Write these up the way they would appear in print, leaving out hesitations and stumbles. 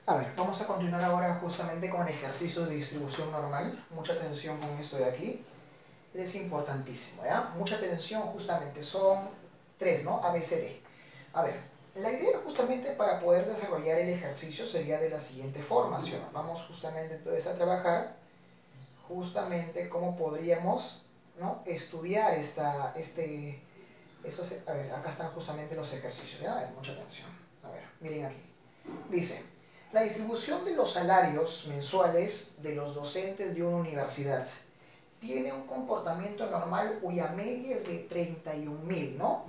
A ver, vamos a continuar ahora justamente con ejercicios de distribución normal. Mucha atención con esto de aquí. Es importantísimo, ¿ya? Mucha atención justamente. Son tres, ¿no? A, B, C, D. A ver, la idea justamente para poder desarrollar el ejercicio sería de la siguiente forma, ¿sí o no? Vamos justamente entonces a trabajar justamente cómo podríamos, ¿no? Estudiar a ver, acá están justamente los ejercicios, ¿ya? A ver, mucha atención. A ver, miren aquí. Dice, la distribución de los salarios mensuales de los docentes de una universidad tiene un comportamiento normal cuya media es de 31.000, ¿no?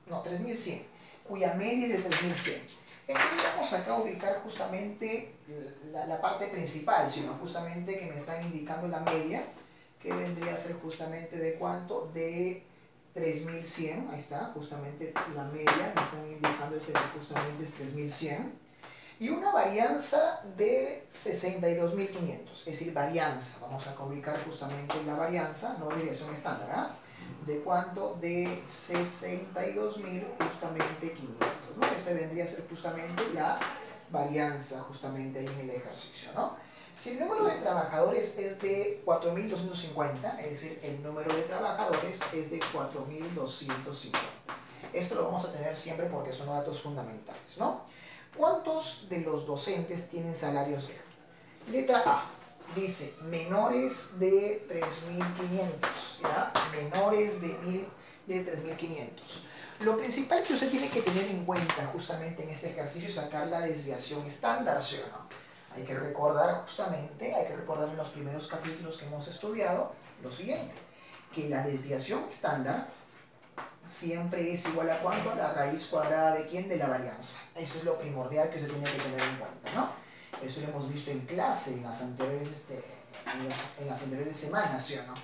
No, 3.100, cuya media es de 3.100. Entonces vamos acá a ubicar justamente la parte principal, sino justamente que me están indicando la media, que vendría a ser justamente de cuánto, de 3.100, ahí está, justamente la media, me están indicando que justamente es 3.100. Y una varianza de 62.500, es decir, varianza. Vamos a ubicar justamente la varianza, no dirección estándar, ¿ah? ¿De cuánto? De 62.000 justamente 500, ¿no? Esa vendría a ser justamente la varianza justamente ahí en el ejercicio, ¿no? Si el número de trabajadores es de 4.250, es decir, el número de trabajadores es de 4.250. Esto lo vamos a tener siempre porque son datos fundamentales, ¿no? ¿Cuántos de los docentes tienen salarios de? Letra A. Dice, menores de 3.500, ¿ya? Menores de 3.500. Lo principal que usted tiene que tener en cuenta justamente en este ejercicio es sacar la desviación estándar, ¿sí o no? Hay que recordar justamente, hay que recordar en los primeros capítulos que hemos estudiado lo siguiente, que la desviación estándar siempre es igual a ¿cuánto? A la raíz cuadrada de ¿quién? De la varianza. Eso es lo primordial que usted tiene que tener en cuenta, ¿no? Eso lo hemos visto en clase en las anteriores, en las anteriores semanas, ¿sí o no?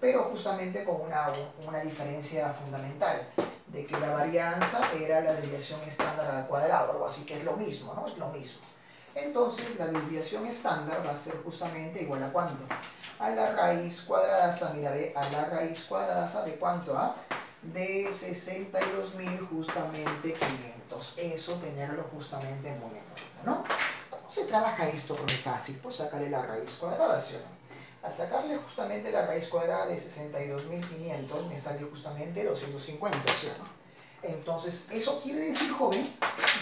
Pero justamente con una diferencia fundamental, de que la varianza era la desviación estándar al cuadrado, algo así, que es lo mismo, ¿no? Es lo mismo. Entonces la desviación estándar va a ser justamente igual a ¿cuánto? A la raíz cuadrada, mira, a la raíz cuadrada de ¿cuánto? De 62.000 justamente 500. Eso tenerlo justamente muy en cuenta, ¿no? ¿Cómo se trabaja esto? Porque es fácil, pues sacarle la raíz cuadrada, ¿sí o no? Al sacarle justamente la raíz cuadrada de 62.500 me sale justamente 250, ¿sí o no? Entonces, eso quiere decir, joven,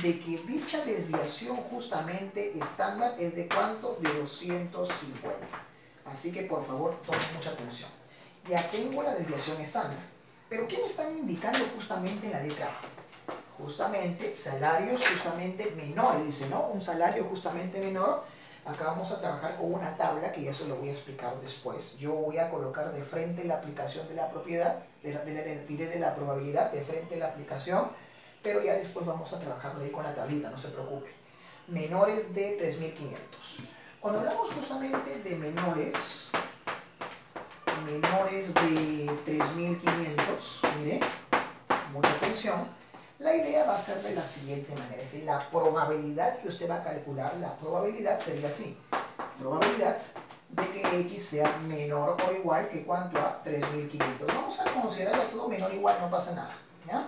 de que dicha desviación justamente estándar es de ¿cuánto? De 250. Así que por favor, tomen mucha atención. Ya tengo la desviación estándar. Pero ¿qué me están indicando justamente en la letra A? Justamente salarios justamente menores, dice, ¿no? Un salario justamente menor. Acá vamos a trabajar con una tabla que ya se lo voy a explicar después. Yo voy a colocar de frente la aplicación de la propiedad, de la probabilidad, de frente la aplicación, pero ya después vamos a trabajarlo ahí con la tablita, no se preocupe. Menores de 3.500. Cuando hablamos justamente de menores de 3.500, mire, mucha atención, la idea va a ser de la siguiente manera, es decir, la probabilidad que usted va a calcular, la probabilidad sería así, probabilidad de que X sea menor o igual que ¿cuánto? A 3.500. Vamos a considerarlo todo menor o igual, no pasa nada, ¿ya?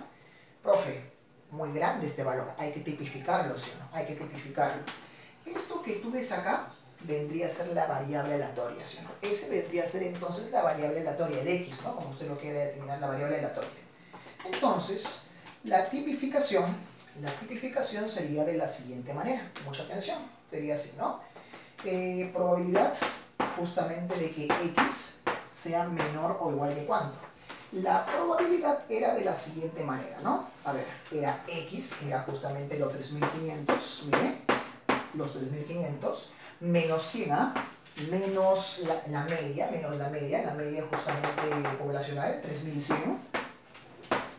Profe, muy grande este valor, hay que tipificarlo, ¿sí o no? Hay que tipificarlo. Esto que tú ves acá vendría a ser la variable aleatoria, ¿sí o no? Ese vendría a ser entonces la variable aleatoria, el X, ¿no? Como usted lo quiere determinar, la variable aleatoria. Entonces, la tipificación sería de la siguiente manera, mucha atención, sería así, ¿no? Probabilidad justamente de que X sea menor o igual que ¿cuánto? La probabilidad era de la siguiente manera, ¿no? A ver, era X, que era justamente los 3.500, mire, los 3.500, menos 100, menos la media justamente poblacional, 3.100.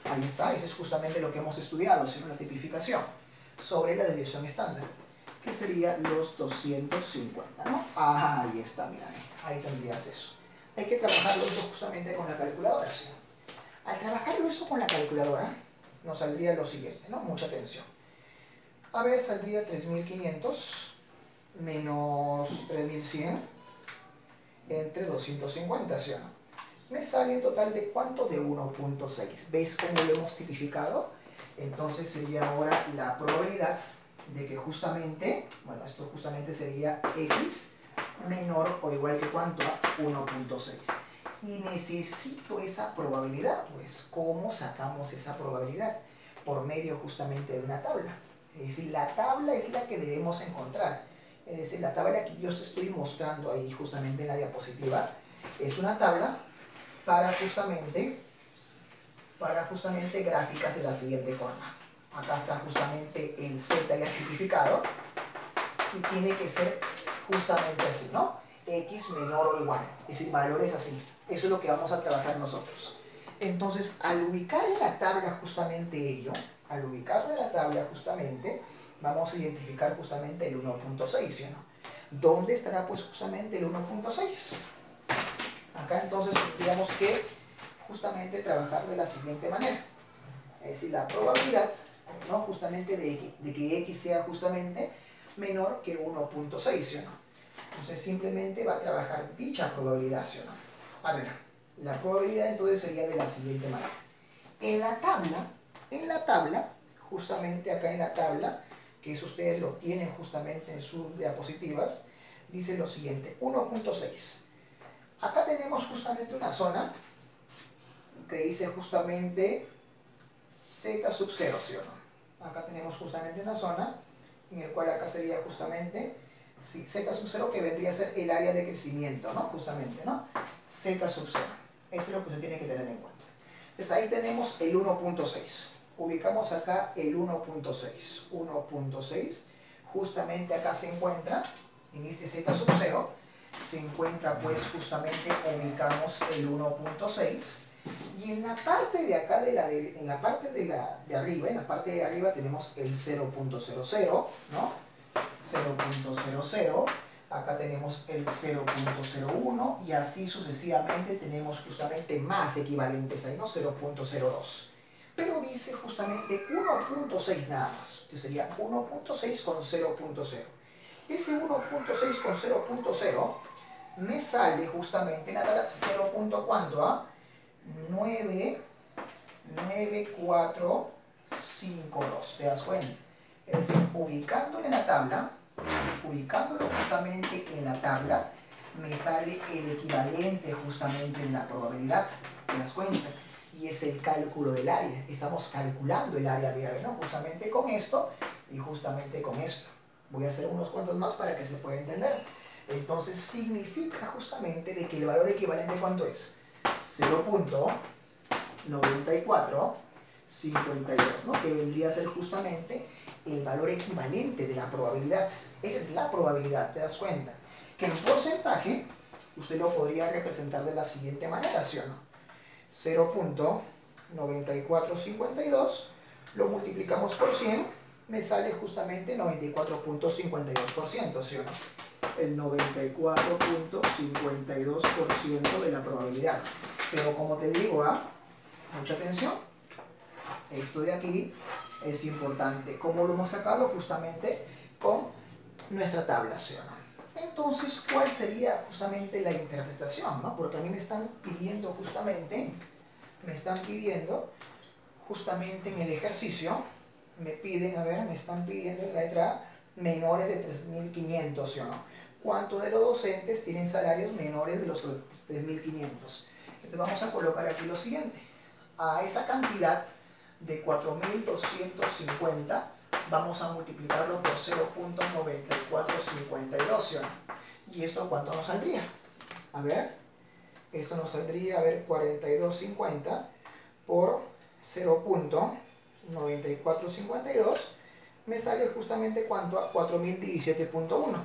Ahí está, eso es justamente lo que hemos estudiado, sino la tipificación sobre la desviación estándar, que sería los 250, ¿no? Ahí está, mira, ahí tendrías eso. Hay que trabajarlo eso justamente con la calculadora, ¿sí? Al trabajarlo eso con la calculadora, nos saldría lo siguiente, ¿no? Mucha atención. A ver, saldría 3.500 menos 3.100 entre 250, ¿sí o no? Me sale un total de ¿cuánto? De 1.6. ¿Veis cómo lo hemos tipificado? Entonces sería ahora la probabilidad de que justamente, bueno, esto justamente sería X menor o igual que ¿cuánto? A 1.6. Y necesito esa probabilidad, pues, ¿cómo sacamos esa probabilidad? Por medio justamente de una tabla. Es decir, la tabla es la que debemos encontrar. Es decir, la tabla que yo os estoy mostrando ahí justamente en la diapositiva es una tabla para justamente gráficas de la siguiente forma. Acá está justamente el Z ya tipificado y tiene que ser justamente así, ¿no? X menor o igual, es decir, valores así. Eso es lo que vamos a trabajar nosotros. Entonces, al ubicar en la tabla justamente ello, al ubicarlo en la tabla justamente, vamos a identificar justamente el 1.6, ¿sí o no? ¿Dónde estará pues justamente el 1.6? Acá entonces tendríamos que justamente trabajar de la siguiente manera. Es decir, la probabilidad, ¿no? Justamente de que X sea justamente menor que 1.6, ¿sí o no? Entonces simplemente va a trabajar dicha probabilidad, ¿sí o no? A ver, la probabilidad entonces sería de la siguiente manera. En la tabla, justamente acá en la tabla, que eso ustedes lo tienen justamente en sus diapositivas, dice lo siguiente, 1.6. Acá tenemos justamente una zona que dice justamente Z sub 0, ¿sí o no? Acá tenemos justamente una zona en el cual acá sería justamente sí, Z sub 0 que vendría a ser el área de crecimiento, ¿no? Justamente, ¿no? Z sub 0. Eso es lo que se tiene que tener en cuenta. Entonces ahí tenemos el 1.6. Ubicamos acá el 1.6. 1.6. Justamente acá se encuentra, en este Z sub 0, se encuentra pues justamente, ubicamos el 1.6. Y en la parte de acá, en la parte de arriba tenemos el 0.00, ¿no? 0.00, acá tenemos el 0.01 y así sucesivamente tenemos justamente más equivalentes ahí, ¿no? 0.02. Pero dice justamente 1.6 nada más, que sería 1.6 con 0.0. Ese 1.6 con 0.0 me sale justamente nada 0. ¿Cuánto? ¿Ah? 99452, ¿te das cuenta? Es decir, ubicándolo justamente en la tabla, me sale el equivalente justamente en la probabilidad, ¿te das cuenta? Y es el cálculo del área, estamos calculando el área variable, ¿no? Justamente con esto y justamente con esto. Voy a hacer unos cuantos más para que se pueda entender. Entonces significa justamente de que el valor equivalente ¿cuánto es? 0.9452, ¿no? Que vendría a ser justamente el valor equivalente de la probabilidad. Esa es la probabilidad, ¿te das cuenta? Que en porcentaje usted lo podría representar de la siguiente manera, ¿sí o no? 0.9452 lo multiplicamos por 100, me sale justamente 94.52%, ¿sí o no? El 94.52% de la probabilidad. Pero como te digo, mucha atención, esto de aquí es importante. ¿Cómo lo hemos sacado? Justamente con nuestra tabla, ¿sí o no? Entonces, ¿cuál sería justamente la interpretación, ¿no? Porque a mí me están pidiendo justamente en el ejercicio, me están pidiendo en la letra A menores de 3.500, ¿sí o no? ¿Cuántos de los docentes tienen salarios menores de los 3.500? Entonces vamos a colocar aquí lo siguiente. A esa cantidad de 4.250 vamos a multiplicarlo por 0.9452, ¿sí o no? ¿Y esto cuánto nos saldría? A ver, esto nos saldría, 4250 por 0.9452, me sale justamente ¿cuánto? A 4017.1.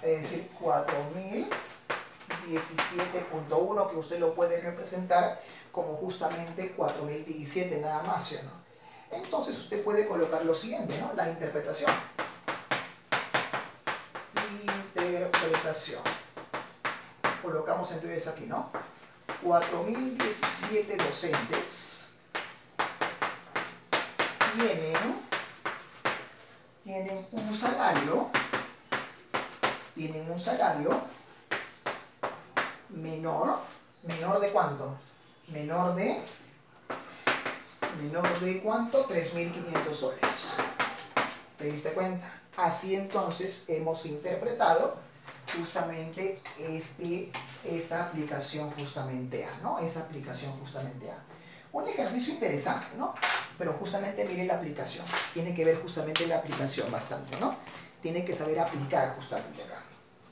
Es decir, 4017.1, que usted lo puede representar como justamente 4017 nada más, ¿sí o no? Entonces usted puede colocar lo siguiente, ¿no? La interpretación. Colocamos entonces aquí, ¿no? 4017 docentes tienen un salario menor de ¿cuánto? Menor de ¿cuánto? 3.500 soles. ¿Te diste cuenta? Así entonces hemos interpretado justamente esta aplicación justamente A, ¿no? Esa aplicación justamente A. Un ejercicio interesante, ¿no? Pero justamente mire la aplicación. Tiene que ver justamente la aplicación bastante, ¿no? Tiene que saber aplicar justamente acá.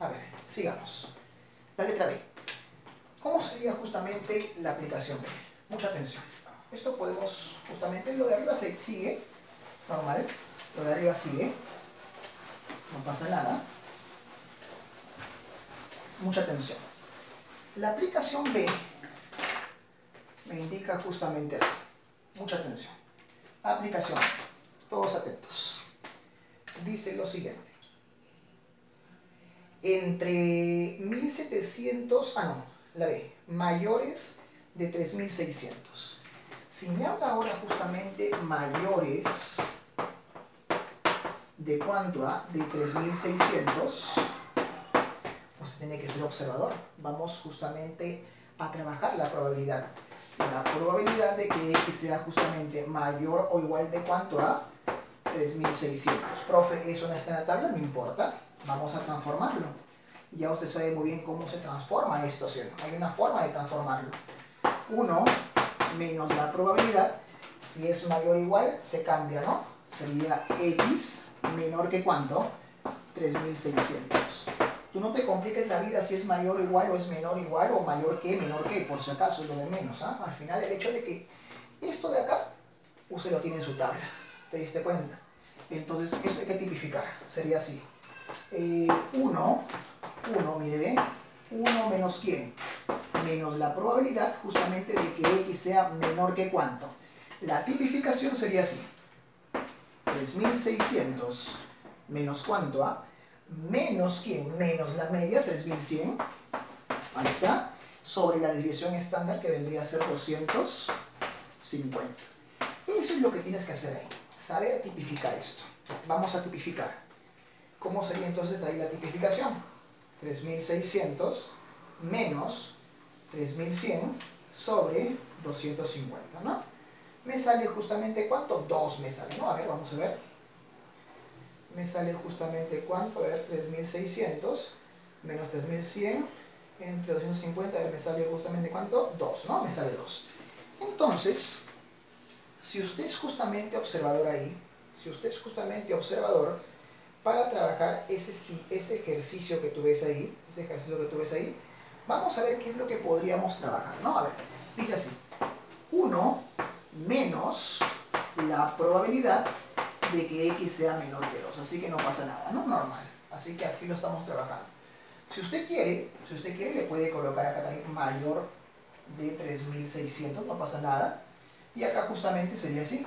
A ver, sigamos. La letra B. ¿Cómo sería justamente la aplicación B? Mucha atención. Esto podemos, justamente, lo de arriba se sigue, normal. Lo de arriba sigue. No pasa nada. Mucha atención. La aplicación B me indica justamente así. Mucha atención. Aplicación B. Todos atentos. Dice lo siguiente. Entre 1700, la B, mayores de 3600. Si me habla ahora justamente mayores de cuánto a de 3600, pues tiene que ser observador. Vamos justamente a trabajar la probabilidad. La probabilidad de que X sea justamente mayor o igual de cuánto a 3600. Profe, ¿eso no está en la tabla? No importa. Vamos a transformarlo. Ya usted sabe muy bien cómo se transforma esto, ¿sí? Hay una forma de transformarlo. 1 menos la probabilidad, si es mayor o igual, se cambia, ¿no? Sería X menor que ¿cuánto? 3600. Tú no te compliques la vida si es mayor o igual o es menor o igual o mayor que, menor que, por si acaso, lo de menos, ¿ah? Al final el hecho de que esto de acá, usted lo tiene en su tabla. ¿Te diste cuenta? Entonces, esto hay que tipificar. Sería así. 1, mire bien, 1 menos ¿quién? Menos la probabilidad justamente de que X sea menor que ¿cuánto? La tipificación sería así. 3600 menos ¿cuánto? ¿Ah? Menos ¿quién? Menos la media, 3100. Ahí está. Sobre la desviación estándar que vendría a ser 250. Eso es lo que tienes que hacer ahí. Saber tipificar esto. Vamos a tipificar. ¿Cómo sería entonces ahí la tipificación? 3600 menos 3100 sobre 250, ¿no? Me sale justamente ¿cuánto? 2 me sale, ¿no? A ver, vamos a ver. Me sale justamente ¿cuánto? A ver, 3600 menos 3100 entre 250, a ver, me sale justamente ¿cuánto? 2, ¿no? Me sale 2. Entonces, si usted es justamente observador ahí, para trabajar ese ejercicio que tú ves ahí, vamos a ver qué es lo que podríamos trabajar, ¿no? A ver, dice así, 1 menos la probabilidad de que X sea menor que 2, así que no pasa nada, ¿no? Normal, así que así lo estamos trabajando. Si usted quiere, le puede colocar acá también mayor de 3600, no pasa nada, y acá justamente sería así,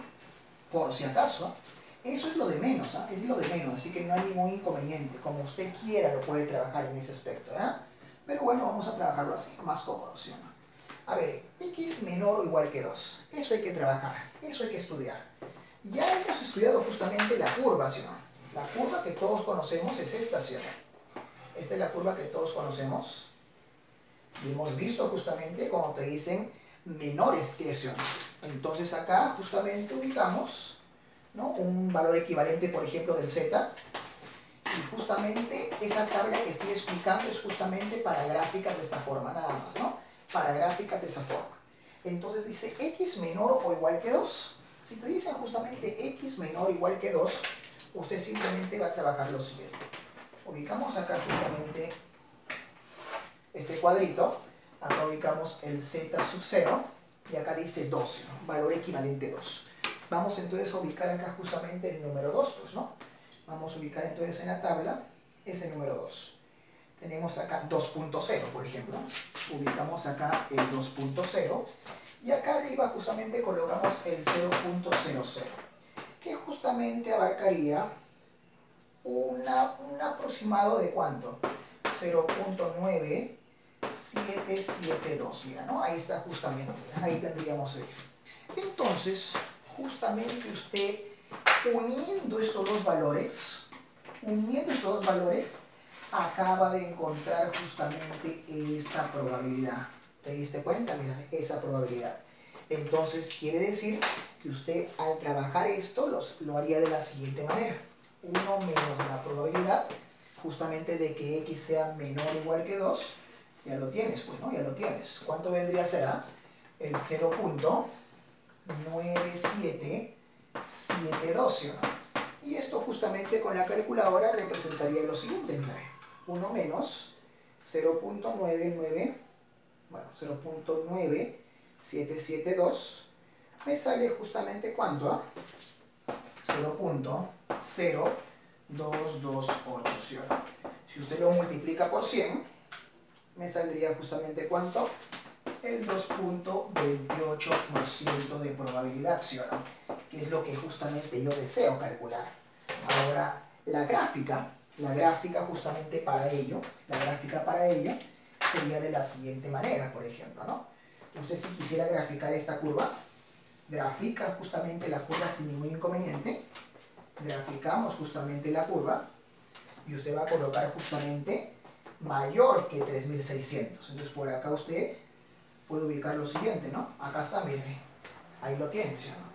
por si acaso. Eso es lo de menos, ¿eh? Es lo de menos, así que no hay ningún inconveniente. Como usted quiera lo puede trabajar en ese aspecto, ¿eh? Pero bueno, vamos a trabajarlo así, más cómodo, ¿sí o no? A ver, X menor o igual que 2. Eso hay que trabajar, eso hay que estudiar. Ya hemos estudiado justamente la curva, ¿sí o no? La curva que todos conocemos es esta, ¿sí o no? Esta es la curva que todos conocemos. Y hemos visto justamente como te dicen menores que eso. Entonces acá justamente ubicamos, ¿no? Un valor equivalente, por ejemplo, del Z. Y justamente esa tabla que estoy explicando es justamente para gráficas de esta forma, nada más, ¿no? Para gráficas de esta forma. Entonces dice X menor o igual que 2. Si te dicen justamente X menor o igual que 2, usted simplemente va a trabajar lo siguiente. Ubicamos acá justamente este cuadrito. Acá ubicamos el Z sub 0 y acá dice 12, ¿no? Valor equivalente 2. Vamos entonces a ubicar acá justamente el número 2, pues, ¿no? Vamos a ubicar entonces en la tabla ese número 2. Tenemos acá 2.0, por ejemplo. Ubicamos acá el 2.0 y acá arriba justamente colocamos el 0.00, que justamente abarcaría un aproximado de ¿cuánto? 0.9772, mira, ¿no? Ahí está justamente, ahí tendríamos el. Entonces, justamente usted uniendo estos dos valores, acaba de encontrar justamente esta probabilidad. ¿Te diste cuenta? Mira, esa probabilidad. Entonces quiere decir que usted al trabajar esto lo haría de la siguiente manera. 1 menos la probabilidad justamente de que x sea menor o igual que 2, ya lo tienes, pues, ¿no? Ya lo tienes. ¿Cuánto vendría a ser? El 0.9772, ¿sí o no? Y esto justamente con la calculadora representaría lo siguiente, 1 menos 0.99, bueno, 0.9772, me sale justamente ¿cuánto? 0.0228, ¿sí o no? Si usted lo multiplica por 100, me saldría justamente ¿cuánto? El 2.28% de probabilidad, ¿sí o no? Que es lo que justamente yo deseo calcular. Ahora, la gráfica justamente para ello, sería de la siguiente manera, por ejemplo, ¿no? Usted si quisiera graficar esta curva, grafica justamente la curva sin ningún inconveniente, graficamos justamente la curva, y usted va a colocar justamente mayor que 3600. Entonces por acá usted puede ubicar lo siguiente, ¿no? Acá está, miren, ahí lo tiene, ¿sí o no?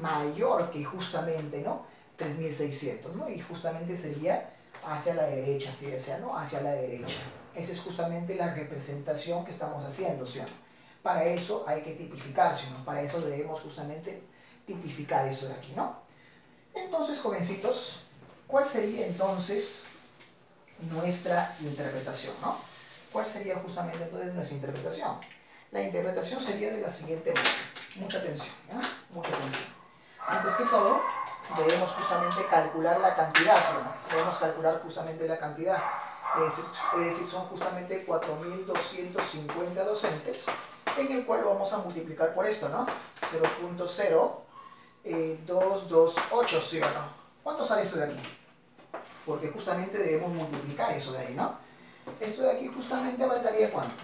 Mayor que justamente, ¿no? 3600, ¿no? Y justamente sería hacia la derecha, si desea, ¿no? Hacia la derecha. Esa es justamente la representación que estamos haciendo, ¿sí o no? Para eso hay que tipificar, ¿sí o no? Para eso debemos justamente tipificar eso de aquí, ¿no? Entonces, jovencitos, ¿cuál sería entonces nuestra interpretación, ¿no? ¿Cuál sería justamente entonces nuestra interpretación? La interpretación sería de la siguiente manera. Mucha atención, ¿ya? Mucha atención. Antes que todo, debemos justamente calcular la cantidad, ¿sí o no? Debemos calcular justamente la cantidad. Es decir, son justamente 4.250 docentes, en el cual vamos a multiplicar por esto, ¿no? 0.0228, ¿sí o no? ¿Cuánto sale eso de aquí? Porque justamente debemos multiplicar eso de ahí, ¿no? Esto de aquí justamente abarcaría ¿cuánto?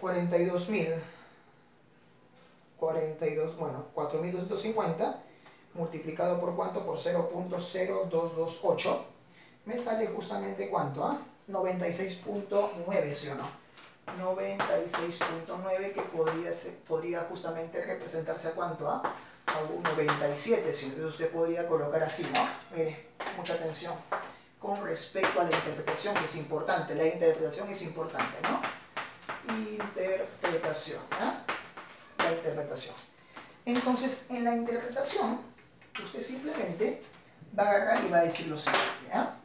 4.250 multiplicado por ¿cuánto? Por 0.0228 me sale justamente ¿cuánto? 96.9, ¿sí o no? 96.9 que podría justamente representarse a ¿cuánto? A un 97, ¿sí? Entonces usted podría colocar así, ¿no? Mire, mucha atención con respecto a la interpretación, que es importante. La interpretación es importante, ¿no? Interpretación, ¿ah? La interpretación. Entonces, en la interpretación, usted simplemente va a agarrar y va a decir lo siguiente, ¿ah?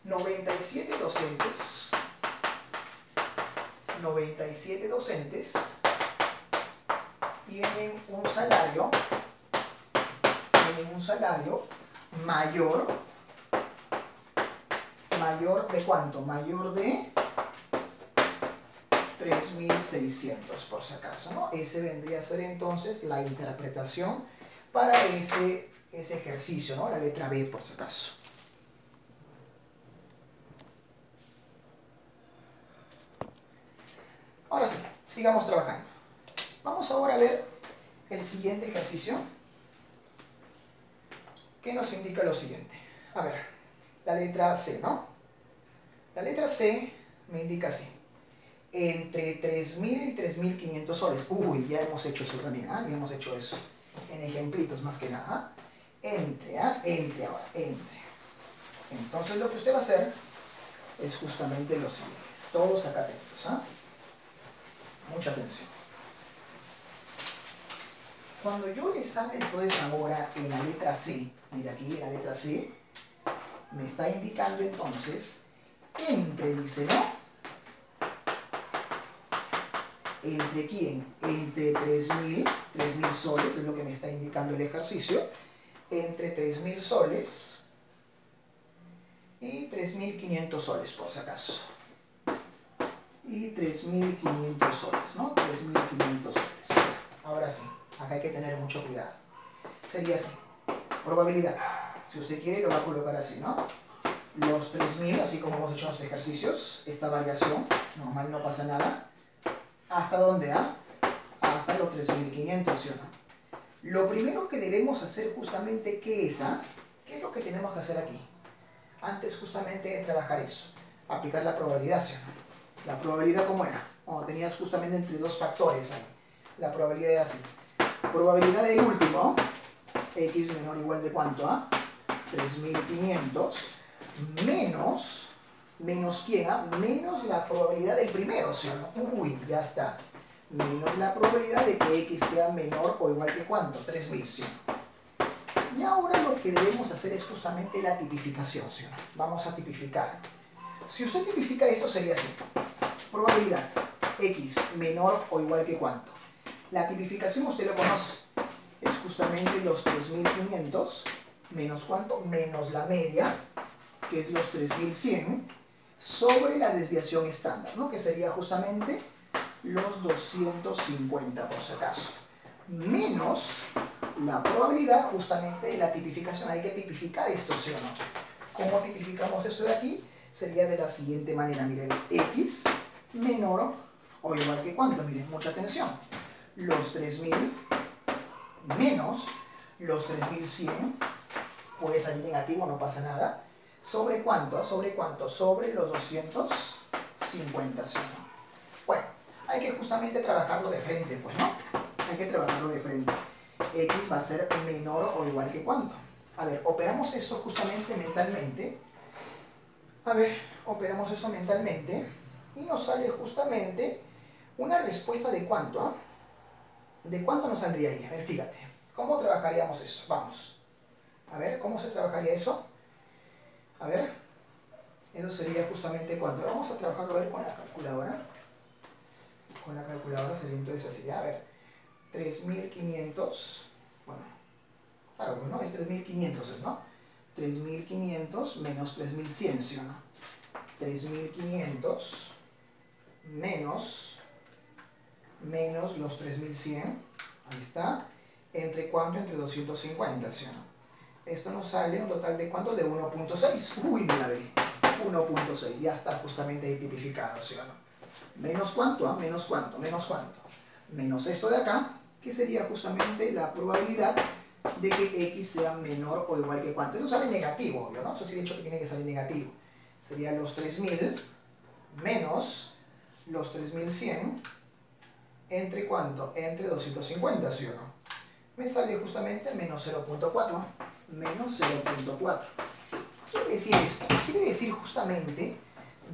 97 docentes tienen un salario mayor de ¿cuánto? Mayor de 3.600, por si acaso, ¿no? Ese vendría a ser entonces la interpretación para ese ejercicio, ¿no? La letra B, por si acaso. Ahora sí, sigamos trabajando. Vamos ahora a ver el siguiente ejercicio, que nos indica lo siguiente. A ver, la letra C, ¿no? La letra C me indica así. Entre 3.000 y 3.500 soles. Uy, ya hemos hecho eso también, ¿ah? Ya hemos hecho eso. En ejemplitos más que nada. Entre ahora. Entonces lo que usted va a hacer es justamente lo siguiente. Todos acá atentos, ¿ah? Mucha atención. Cuando yo les hable entonces ahora en la letra C, mira aquí en la letra C, me está indicando entonces entre, dice, ¿no? ¿Entre quién? Entre 3.000 soles, es lo que me está indicando el ejercicio, entre 3.000 soles y 3.500 soles, por si acaso. Y 3.500 soles, ¿no? 3.500 soles. Ahora sí, acá hay que tener mucho cuidado. Sería así. Probabilidad. Si usted quiere, lo va a colocar así, ¿no? Los 3.000, así como hemos hecho en los ejercicios, esta variación, normal, no pasa nada. ¿Hasta dónde? Hasta los 3.500, ¿sí o no? Lo primero que debemos hacer justamente, ¿qué es? ¿Qué es lo que tenemos que hacer aquí? Antes justamente de trabajar eso, aplicar la probabilidad, ¿sí o no? La probabilidad, ¿cómo era? Cuando tenías justamente entre dos factores ahí. La probabilidad era así. Probabilidad del último, x menor o igual de ¿cuánto? 3.500 menos, ¿menos quién? Menos la probabilidad del primero, ¿sí o no? Uy, ya está. Menos la probabilidad de que X sea menor o igual que ¿cuánto? 3.000, ¿sí o no? Y ahora lo que debemos hacer es justamente la tipificación, ¿sí o no? Vamos a tipificar. Si usted tipifica eso sería así. Probabilidad X menor o igual que ¿cuánto? La tipificación usted lo conoce. Es justamente los 3.500 menos ¿cuánto? Menos la media, que es los 3.100, sobre la desviación estándar, ¿no? Que sería justamente los 250 por si acaso. Menos la probabilidad justamente de la tipificación. Hay que tipificar esto, ¿sí o no? ¿Cómo tipificamos esto de aquí? Sería de la siguiente manera. Miren, X menor o igual que ¿cuánto? Miren, mucha atención. Los 3.000 menos los 3.100, puede salir negativo, no pasa nada. ¿Sobre cuánto? ¿Sobre cuánto? Sobre los 250, ¿sí o no? Bueno, hay que justamente trabajarlo de frente, pues, ¿no? Hay que trabajarlo de frente. X va a ser menor o igual que ¿cuánto? A ver, operamos eso justamente mentalmente. A ver, operamos eso mentalmente y nos sale justamente una respuesta de ¿cuánto? ¿Ah? ¿De cuánto nos saldría ahí? A ver, fíjate. ¿Cómo trabajaríamos eso? Vamos. A ver, ¿cómo se trabajaría eso? A ver, eso sería justamente ¿cuánto? Vamos a trabajarlo a ver con la calculadora. Con la calculadora sería entonces así. A ver, 3.500. Bueno, claro, ¿no? Es 3.500, ¿no? 3.500 menos 3.100, ¿sí o no? 3.500 menos los 3.100, ahí está, ¿entre cuánto? Entre 250, ¿sí o no? Esto nos sale un total de ¿cuánto? De 1.6. Uy, me la ve. 1.6, ya está justamente ahí tipificado, ¿sí o no? ¿Menos cuánto? ¿Menos cuánto? ¿Menos cuánto? Menos esto de acá, que sería justamente la probabilidad de que X sea menor o igual que cuánto. Eso sale negativo, obvio, ¿no? Eso sí he dicho que tiene que salir negativo. Serían los 3.000 menos los 3.100 entre ¿cuánto? Entre 250, ¿sí o no? Me sale justamente menos 0.4. Menos 0.4. ¿Qué quiere decir esto? Quiere decir justamente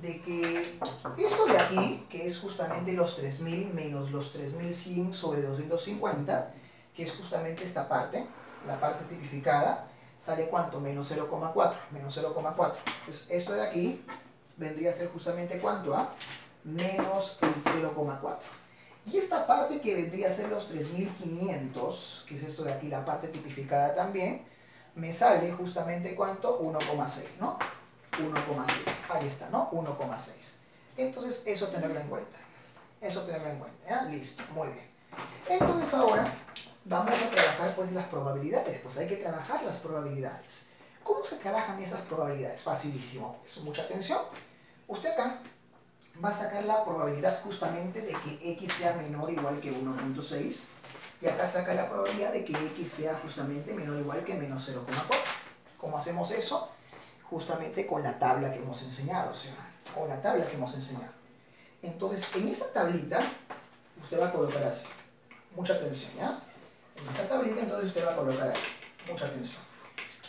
de que esto de aquí, que es justamente los 3.000 menos los 3.100 sobre 250, que es justamente esta parte, la parte tipificada, sale ¿cuánto? Menos 0,4. Menos 0,4. Entonces esto de aquí vendría a ser justamente ¿cuánto? Menos el 0,4. Y esta parte que vendría a ser los 3.500, que es esto de aquí, la parte tipificada también, me sale justamente ¿cuánto? 1,6, ¿no? 1,6. Ahí está, ¿no? 1,6. Entonces, eso tenerlo en cuenta. Eso tenerlo en cuenta, ¿ya? Listo, muy bien. Entonces, ahora vamos a trabajar pues las probabilidades. Pues hay que trabajar las probabilidades. ¿Cómo se trabajan esas probabilidades? Facilísimo. Es mucha atención. Usted acá va a sacar la probabilidad justamente de que X sea menor o igual que 1.6 y acá saca la probabilidad de que X sea justamente menor o igual que menos 0,4. ¿Cómo hacemos eso? Justamente con la tabla que hemos enseñado, ¿sí? Con la tabla que hemos enseñado. Entonces, en esta tablita, usted va a colocar así. Mucha atención, ¿ya? En esta tablita, entonces usted va a colocar ahí. Mucha atención.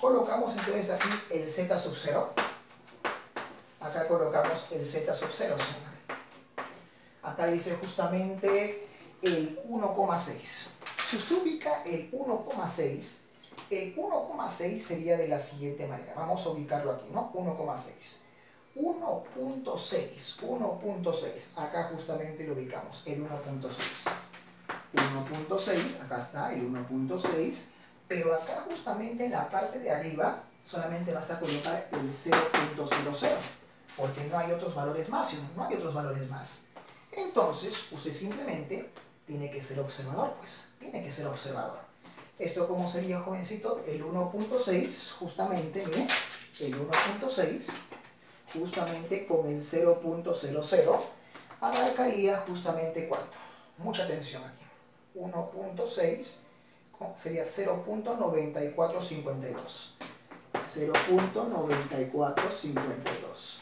Colocamos entonces aquí el z sub 0. Acá colocamos el z sub 0. ¿Sí? Acá dice justamente el 1,6. Si usted ubica el 1,6, el 1,6 sería de la siguiente manera. Vamos a ubicarlo aquí, ¿no? 1,6. 1.6. Acá justamente lo ubicamos, el 1.6. 1.6, acá está el 1.6. Pero acá justamente en la parte de arriba solamente vas a colocar el 0.00. Porque no hay otros valores más, no hay otros valores más. Entonces, usted simplemente tiene que ser observador, pues. Tiene que ser observador. Esto, ¿cómo sería, jovencito? El 1.6, justamente, mire, el 1.6, justamente con el 0.00, abarcaría justamente ¿cuánto? Mucha atención aquí. 1.6 sería 0.9452. 0.9452.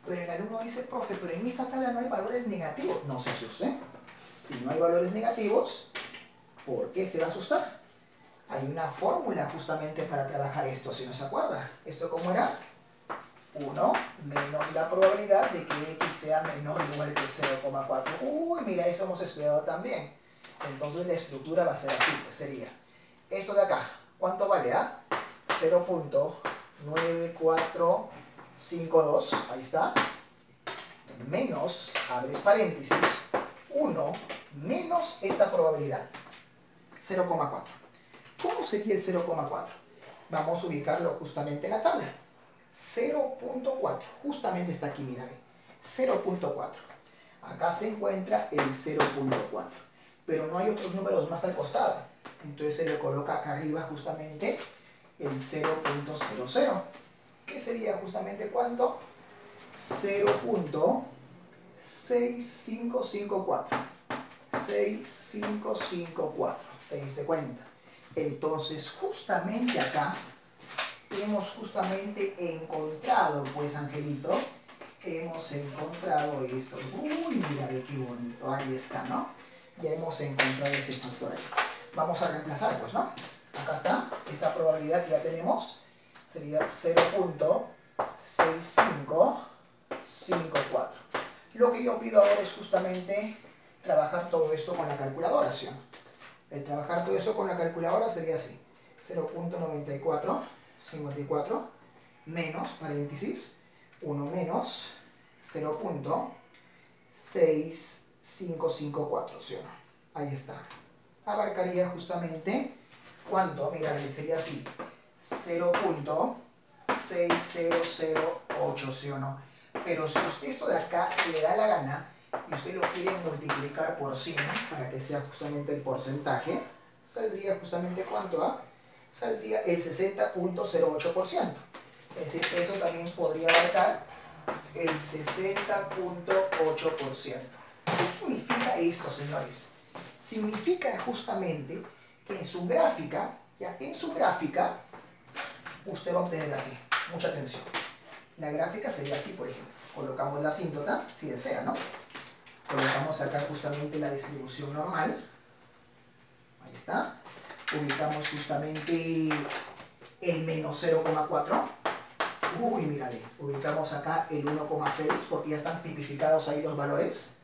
Pero el alumno dice, profe, pero en esta tabla no hay valores negativos. No se asuste. Si no hay valores negativos, ¿por qué se va a asustar? Hay una fórmula justamente para trabajar esto, si no se acuerda. ¿Esto cómo era? 1 menos la probabilidad de que x sea menor o igual que 0,4. Uy, mira, eso hemos estudiado también. Entonces la estructura va a ser así, pues sería esto de acá. ¿Cuánto vale? 0.9452, ahí está, menos, abres paréntesis, 1 menos esta probabilidad, 0,4. ¿Cómo sería el 0,4? Vamos a ubicarlo justamente en la tabla. 0.4, justamente está aquí, mira, 0.4. Acá se encuentra el 0.4, pero no hay otros números más al costado. Entonces se le coloca acá arriba justamente el 0.00. ¿Qué sería justamente cuánto? 0.6554. 6554. ¿Te diste cuenta? Entonces justamente acá hemos justamente encontrado, pues Angelito, hemos encontrado esto. Uy, mira qué bonito, ahí está, ¿no? Ya hemos encontrado ese factor ahí. Vamos a reemplazar, pues, ¿no? Acá está, esta probabilidad que ya tenemos sería 0.6554. Lo que yo pido ahora es justamente trabajar todo esto con la calculadora, ¿sí? El trabajar todo esto con la calculadora sería así: 0.9454 menos, paréntesis, 1 menos 0.6554, ¿sí o no? Ahí está. Abarcaría justamente, ¿cuánto? Mira, sería así: 0.6008, ¿sí o no? Pero si usted esto de acá le da la gana y usted lo quiere multiplicar por 100 para que sea justamente el porcentaje, saldría justamente ¿cuánto? Saldría el 60.08%. Es decir, eso también podría abarcar el 60.8%. ¿Qué significa esto, señores? Significa justamente que en su gráfica, usted va a obtener así. Mucha atención. La gráfica sería así, por ejemplo. Colocamos la asíntota, si desea, ¿no? Colocamos acá justamente la distribución normal. Ahí está. Ubicamos justamente el menos 0,4. Uy, mírale. Ubicamos acá el 1,6 porque ya están tipificados ahí los valores.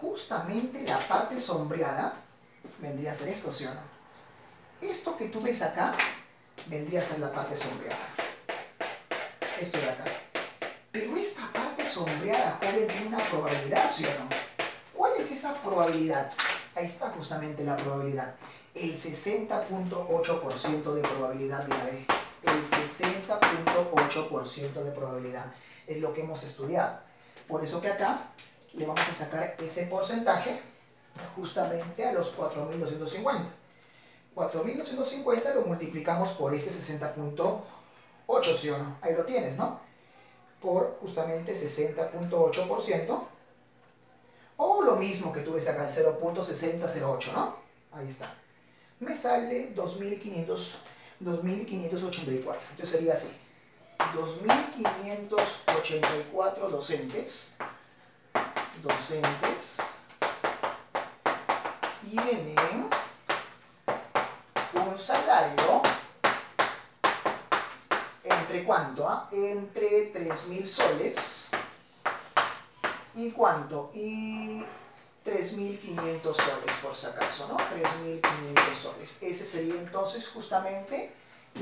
Justamente la parte sombreada vendría a ser esto, ¿sí o no? Esto que tú ves acá vendría a ser la parte sombreada. Esto de acá. Pero esta parte sombreada, joven, tiene una probabilidad, ¿sí o no? ¿Cuál es esa probabilidad? Ahí está justamente la probabilidad. El 60.8% de probabilidad, mira, el 60.8% de probabilidad es lo que hemos estudiado. Por eso que acá le vamos a sacar ese porcentaje justamente a los 4.250. 4.250 lo multiplicamos por este 60.8, ¿sí o no? Ahí lo tienes, ¿no? Por justamente 60.8%. O lo mismo que tú ves acá, el 0.6008, ¿no? Ahí está. Me sale 2.584. Entonces sería así: 2.584 docentes tienen un salario entre ¿cuánto? Entre 3.000 soles y ¿cuánto? Y 3.500 soles, por si acaso, ¿no? 3.500 soles. Ese sería entonces justamente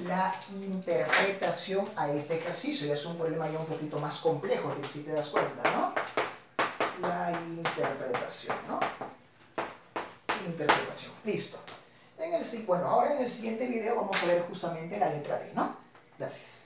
la interpretación a este ejercicio. Ya es un problema ya un poquito más complejo, si te das cuenta, ¿no? La interpretación, ¿no? Interpretación. Listo. Bueno, ahora en el siguiente video vamos a ver justamente la letra D, ¿no? Gracias.